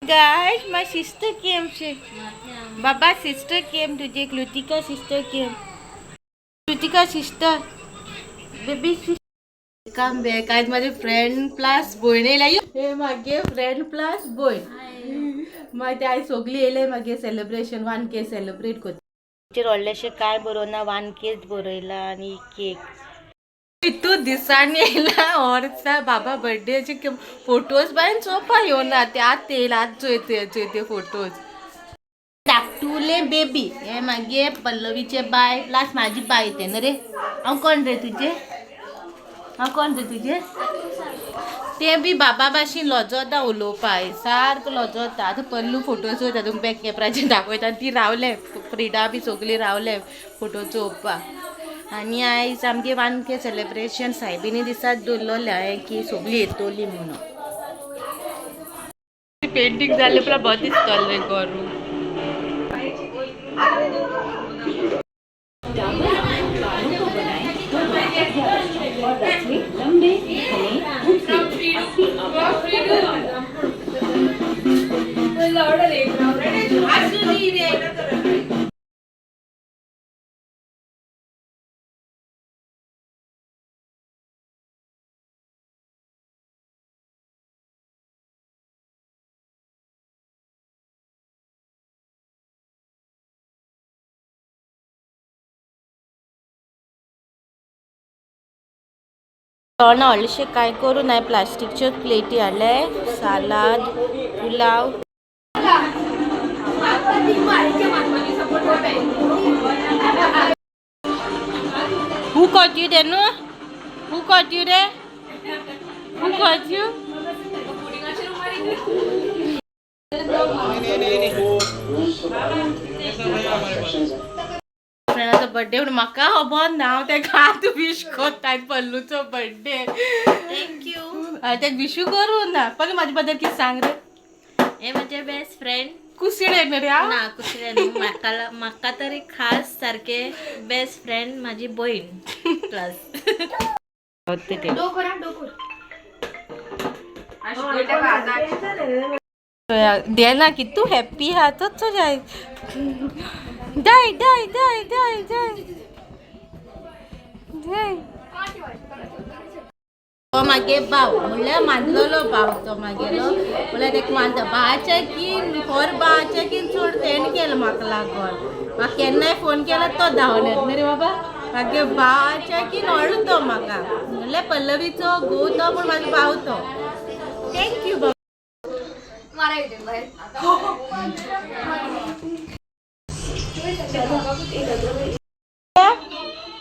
Guys, my sister came. Baba sister came today. Klutika sister came. Klutika sister. Baby sister. Come back. आज माझे friend plus बोयण येयला. हे मागे friend plus बोयण. मागीर आयज सगळीं येयले मागे सेलिब्रेशन 1K सेलिब्रेट करता. टीचर व्हडलेशें काय बरोवना 1K बरयला आनी केक. तू दिसांनी येयला वर्सा बाबा बर्थडेचे फोटोज बायन चोपा येवना ते आत येयला आत चोयते फोटोज. धाकटुले बेबी हे मागे पल्लवीचे बाय प्लस माझी बाय ते न्ही रे. हांव कोण रे तुजे? हांव कोण रे तुजे? ते बी बाबा भाशेन लजता उलोवपाक सारको लजता. आतां पल्लू फोटो चोयता तुमकां बॅक कॅमेराचेर दाखयता ती रावले फ्रिडा बी सगळीं रावले फोटो चोवपाक. आनी आयज आमगे 1K सेलिब्रेशन सायबिणी दिसाक दवरलेलें हांवें की सगळीं येतली म्हणून. पेंटींग जाले उपरांत बरें दिसतलें करूं. तोंडां व्हडलेशें कांय करूं ना प्लास्टीकच्यो प्लेटी हाडले salad pulao. Who caught you then? Who caught you there? Who caught you? फ्रेंडाचो बर्थडे म्हणून म्हाका खबर ना हांव तेका आतां विश कोत्ता पल्लूचो बर्थडे. थँक्यू. तेका विशू करूं ना पण म्हाजे बद्दल कितें सांग रे. हे म्हजे बेस्ट फ्रेंड कुसडे न्ही रे हांव. ना कुसडे न्ही म्हाका तरी खास सारके बेस्ट फ्रेंड म्हाजी भयण प्लस. देना की तू हॅप्पी हा तो जाय डाय डाय डाय डाय डाय डाय. तो मागे भाव म्हणल्यार मानलेलो भाव तो मागेलो म्हणल्यार तेका मानता भावाच्या की खोर भावाच्या की चड तेण केलो म्हाका लागून. म्हाका केन्नाय फोन केलो तो धांवन येता न्ही रे बाबा. मागे भावाच्या की व्हडलो तो म्हाका म्हणल्यार पल्लवीचो घोव तो पूण म्हाजो भाव तो. थँक्यू बाबा.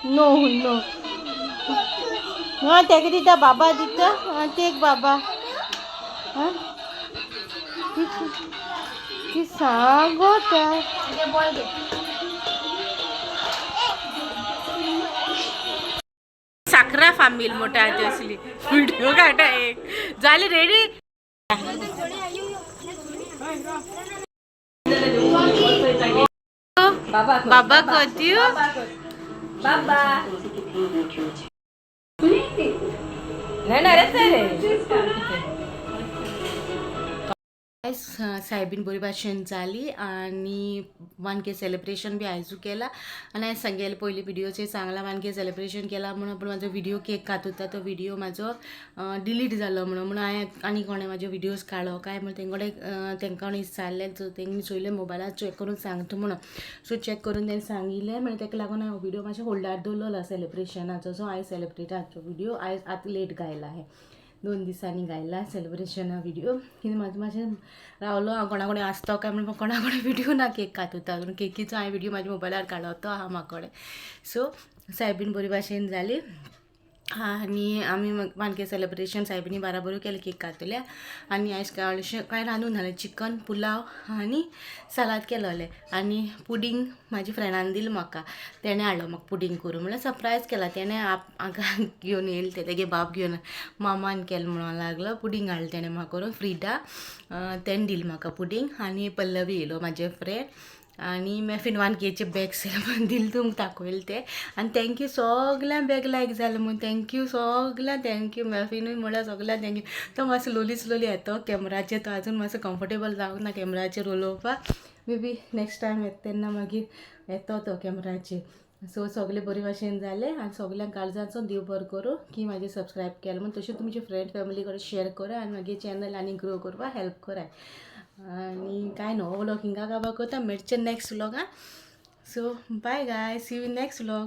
नो नो हां तेका दिता बाबा दिता तेक बाबा. ती सांगो साखरा फामील मोठा आजी असली व्हिडिओ काढा एक झाली रेडी. बाबा कधी बाबा सायबीन बरी भाशेन जाली आनी 1K सेलिब्रेशन बी आयजू केला. आनी हांवें सांगलें पयली व्हिडिओचेर सांगला 1K सेलिब्रेशन केला म्हणून पण म्हाजो व्हिडिओ केक कातुता तो व्हिडिओ म्हाजो डिलीट जालो म्हणून हांवें आनी कोणें म्हाजे व्हिडिओज काडलो काय म्हणून तेंकां विचारलें सो तेंणी चोयलें मोबायलार चॅक करून सांगता म्हणून. सो चॅक करून तेणें सांगिल्लें म्हणून तेका लागून हांवें व्हिडिओ मातशें होल्डार दवरलो सेलिब्रेशनाचो. सो हांवें सेलिब्रेटाचो व्हिडिओ आयज आतां लेट घायला आहे 2 दिसांनी घायला सेलिब्रेशना व्हिडिओ कितें म्हाजें मातशें रावलो. हांव कोणा कडेन आसतो काय म्हणून कोणा कडेन व्हिडिओ ना केक कातुता केकीचो हांवें व्हिडिओ म्हाज्या मोबायलार काडलो तो आहा म्हाका कडेन. सो सायबीन बरी भाशेन जाली आनी आमी 1K सेलिब्रेशन सायबिणी बाराबरू केलें केक कातल्या. आनी आयज कांय रांदून जालें चिकन पुलाव आनी सालाद केलोलें आनी पुडींग म्हाज्या फ्रेंडान दिलें म्हाका. तेणें हाडलो म्हाका पुडींग करून म्हणल्यार सरप्रायज केला तेणें हांगा घेवन येयलें तेगे बाप घेवन मामान केलें म्हणून लागलो. पुडींग हाडलें तेणें म्हाका करून फ्रिडा तेणें दिलें म्हाका पुडींग. आनी पल्लवी येयलो म्हाजे फ्रेंड आणि मॅफिन 1Kचे बॅग सेल पण दिल तुमक दाखवेल ते आणि थँक्यू सगळ्यां बॅग लायक जालें म्हूण थँक्यू सगळ्यां थँक्यू मॅफिनूय म्हळ्यार सगळ्यां थँक्यू तो मातसो स्लोली येतो कॅमेराचेर तो आजून मातसो कम्फर्टेबल जावंक ना कॅमेराचेर उलोवपाक मे बी नेक्स्ट टायम येता तेन्ना मागीर येतो तो कॅमेराचेर सो सगळें बरे भाशेन जालें आनी सगळ्यांक काळजाचो देव बरो करूं की म्हाजें सबस्क्रायब केलें म्हूण तशें तुमचे फ्रेंड फॅमिली कडेन शेअर करा आनी मागीर चॅनल आनी ग्रो करपाक हेल्प कराय आणि काय नो व्लॉग हिंगा काबार करता मेळचे नेक्स्ट व्लॉगान so bye guy see you next vlog